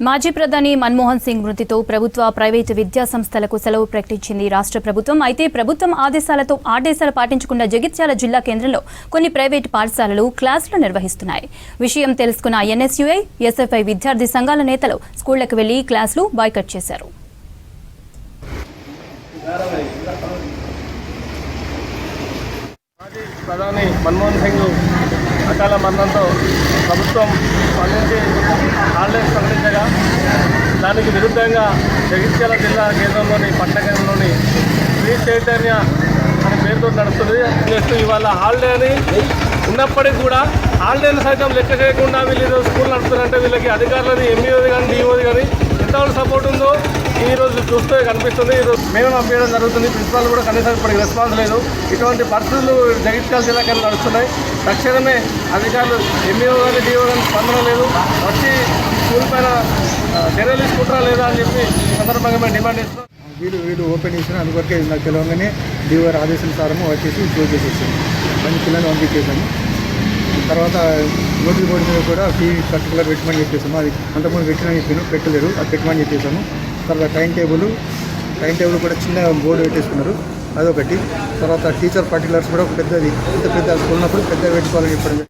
మాజీ ప్రధాని మన్మోహన్ సింగ్ మృతితో ప్రభుత్వ ప్రైవేటు విద్యా సంస్థలకు సెలవు ప్రకటించింది రాష్ట్ర ప్రభుత్వం. అయితే ప్రభుత్వం ఆదేశాలు పాటించకుండా జగిత్యాల జిల్లా కేంద్రంలో కొన్ని ప్రైవేటు పాఠశాలలు క్లాసులు నిర్వహిస్తున్నాయి. విషయం తెలుసుకున్న ఎన్ఎస్యుఐ, ఎస్ఎఫ్ఐ విద్యార్థి సంఘాల నేతలు స్కూళ్లకు వెళ్లి క్లాసులు బాయ్కట్ చేశారు. ప్రధాని మన్మోహన్ సింగ్ అకాల మరణంతో ప్రభుత్వం స్పందించి హాలిడేస్ ప్రకటించగా దానికి విరుద్ధంగా జగిత్యాల జిల్లా కేంద్రంలోని పట్టణ కేంద్రంలోని శ్రీ చైతన్య అనే పేరుతో నడుస్తుంది. నెక్స్ట్ ఇవాళ హాలిడే అని ఉన్నప్పటికీ కూడా హాలిడేని సైతం లెక్క చేయకుండా వీళ్ళు స్కూల్ నడుపుతారంటే వీళ్ళకి అధికారులది ఎంఈఓది కానీ డిఓది కానీ ఎంతవరకు సపోర్ట్ ఉందో ఈరోజు చూస్తే కనిపిస్తుంది. ఈరోజు మేము పంపించడం జరుగుతుంది. ప్రిన్సిపాల్ కూడా కనీసం ఇప్పటికి రెస్పాన్స్ లేదు. ఇటువంటి పరిస్థితులు జగిత్యాల జిల్లా కేంద్రం నడుస్తున్నాయి. తక్షణమే అధికారులు ఎంఈఓ కానీ డిఓ కానీ స్పందన లేదు, వచ్చి స్కూల్ పైన చర్యలు తీసుకుంటారా లేదా అని చెప్పి సందర్భంగా మేము డిమాండ్ చేస్తున్నాం. వీళ్ళు ఓపెన్ చేసిన అందువరకే నాకు తెలియగానే డిఓ గారి ఆదేశానుసారము వచ్చేసి క్లోజ్ చేసేసాము. మంచి పిల్లల్ని పంపించేసాము. తర్వాత నోటీస్ బోర్డు మీద కూడా ఫీ పర్టికులర్ పెట్టమని చెప్పేసాము. అది అంతకుముందు పెట్టలేరు, అది పెట్టమని చెప్పేసాము. తర్వాత టైం టేబుల్ కూడా చిన్న బోర్డు పెట్టేసుకున్నారు, అదొకటి. తర్వాత టీచర్ పర్టికులర్స్ కూడా పెద్దది, ఇంత పెద్ద స్కూల్ ఉన్నప్పుడు పెద్దగా పెట్టుకోవాలని చెప్పడం.